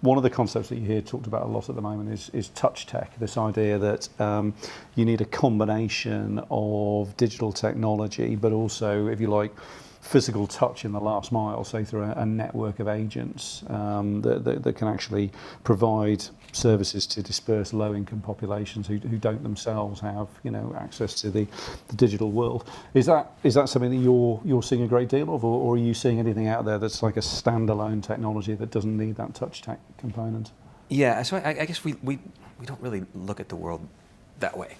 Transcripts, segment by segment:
One of the concepts that you hear talked about a lot at the moment is touch tech, this idea that you need a combination of digital technology, but also, if you like, physical touch in the last mile, say through a network of agents that can actually provide services to disperse low-income populations who don't themselves have access to the digital world. Is that something that you're seeing a great deal of, or are you seeing anything out there that's like a standalone technology that doesn't need that touch tech component? Yeah, so I guess we don't really look at the world that way.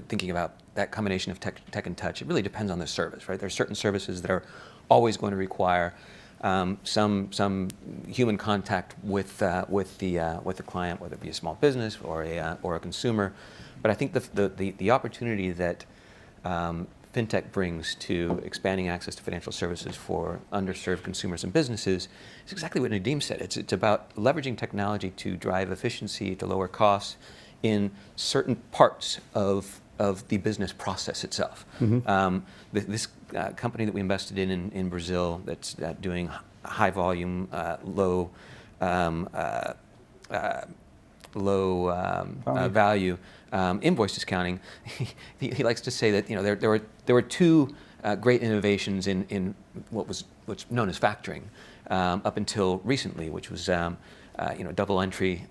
Thinking about that combination of tech and touch, it really depends on the service, right? There are certain services that are always going to require some human contact with the client, whether it be a small business or a consumer. But I think the opportunity that fintech brings to expanding access to financial services for underserved consumers and businesses is exactly what Nadeem said. It's about leveraging technology to drive efficiency, to lower costs in certain parts of the business process itself. Mm-hmm. This company that we invested in Brazil that's doing high volume, low value invoice discounting. He likes to say that there were two great innovations in what's known as factoring up until recently, which was double entry,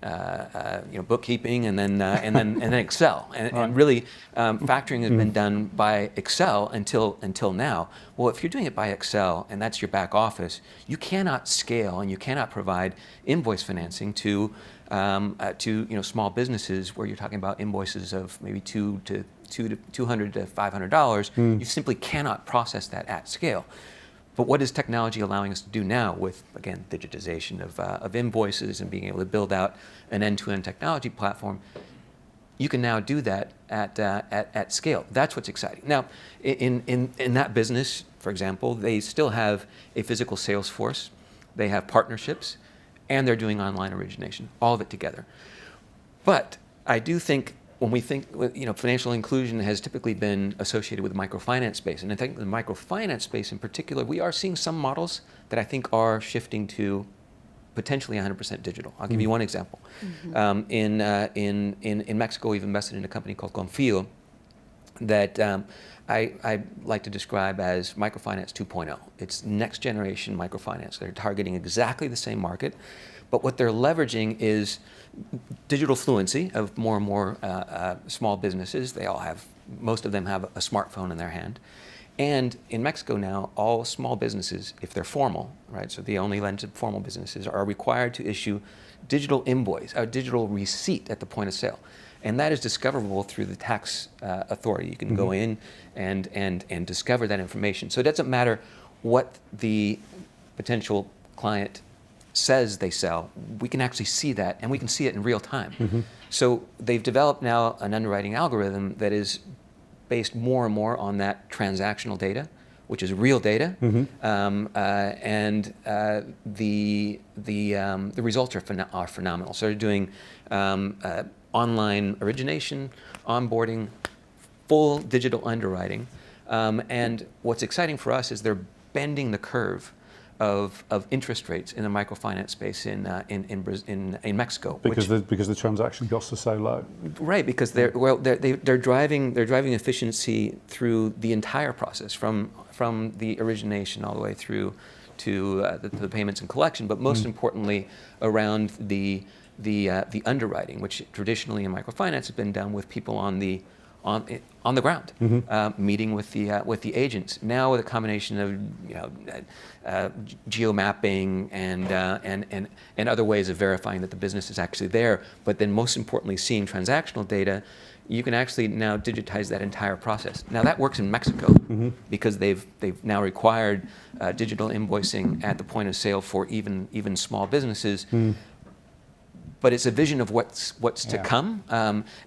bookkeeping, and then Excel, and really factoring has been done by Excel until now. Well, if you're doing it by Excel and that's your back office, you cannot scale and you cannot provide invoice financing to small businesses where you're talking about invoices of maybe $200 to $500. You simply cannot process that at scale. But what is technology allowing us to do now with, again, digitization of invoices and being able to build out an end-to-end technology platform? You can now do that at scale. That's what's exciting. Now, in that business, for example, they still have a physical sales force, they have partnerships, and they're doing online origination, all of it together. But I do think when we think, financial inclusion has typically been associated with the microfinance space. And I think the microfinance space in particular, we are seeing some models that I think are shifting to potentially 100% digital. I'll give you one example. Mm-hmm. In Mexico, we've invested in a company called Confio that I like to describe as microfinance 2.0. It's next generation microfinance. They're targeting exactly the same market, but what they're leveraging is digital fluency of more and more small businesses. Most of them have a smartphone in their hand. And in Mexico now, all small businesses, if they're formal, right, so they only lend to formal businesses, are required to issue digital invoice, a digital receipt at the point of sale. And that is discoverable through the tax authority. You can go in and discover that information. So it doesn't matter what the potential client says they sell, we can actually see that, and we can see it in real time. Mm-hmm. So they've developed now an underwriting algorithm that is based more and more on that transactional data, which is real data, and the results are phenomenal. So they're doing online origination, onboarding, full digital underwriting, and what's exciting for us is they're bending the curve of interest rates in the microfinance space in Mexico, because the transaction costs are so low. Right, because they're driving efficiency through the entire process, from the origination all the way through to the payments and collection, but most importantly around the underwriting, which traditionally in microfinance has been done with people on the ground, meeting with the agents. Now with a combination of geomapping and other ways of verifying that the business is actually there, but then most importantly seeing transactional data, you can actually now digitize that entire process. Now that works in Mexico because they've now required digital invoicing at the point of sale for even small businesses. But it's a vision of what's to come.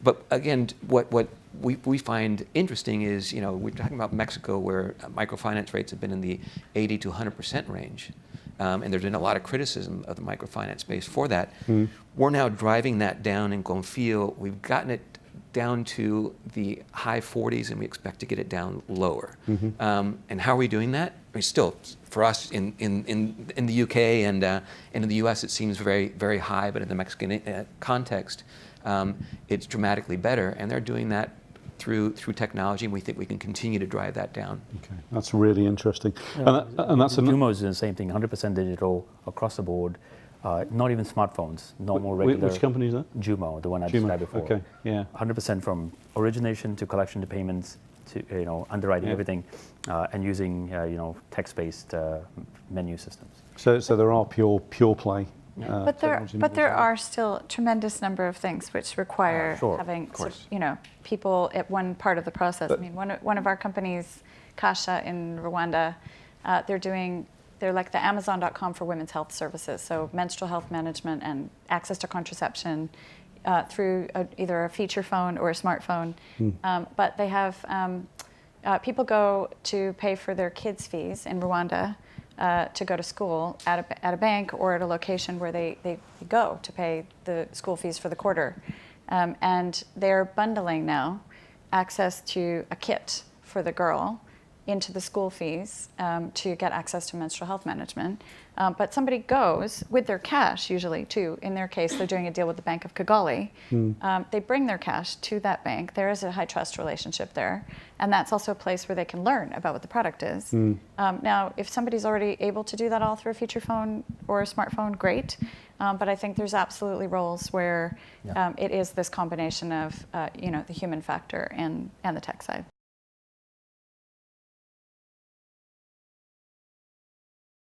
But again, what we find interesting is, we're talking about Mexico, where microfinance rates have been in the 80 to 100% range, and there's been a lot of criticism of the microfinance space for that. We're now driving that down in Confio. We've gotten it down to the high 40s, and we expect to get it down lower. And how are we doing that? Still for us in the UK and in the US, it seems very, very high, but in the Mexican context, it's dramatically better, and they're doing that through technology, and we think we can continue to drive that down. Okay, that's really interesting. Yeah, And that's Jumo is doing the same thing, 100% digital across the board. Not even smartphones, normal regular. Which company is that? Jumo, the one I Jumo, described before. okay, yeah. 100% from origination to collection to payments to underwriting, everything, and using text-based menu systems. So there are pure play. But there are still a tremendous number of things which require Sure, having of course. people at one part of the process. I mean, one of our companies, Kasha in Rwanda, they're like the Amazon.com for women's health services, so menstrual health management and access to contraception through either a feature phone or a smartphone. But they have people go to pay for their kids' fees in Rwanda to go to school at a bank or at a location where they go to pay the school fees for the quarter. And they're bundling now access to a kit for the girl into the school fees to get access to menstrual health management. But somebody goes with their cash, usually too. In their case, they're doing a deal with the Bank of Kigali. They bring their cash to that bank. There is a high trust relationship there. And that's also a place where they can learn about what the product is. Now, if somebody's already able to do that all through a feature phone or a smartphone, great. But I think there's absolutely roles where it is this combination of the human factor and the tech side.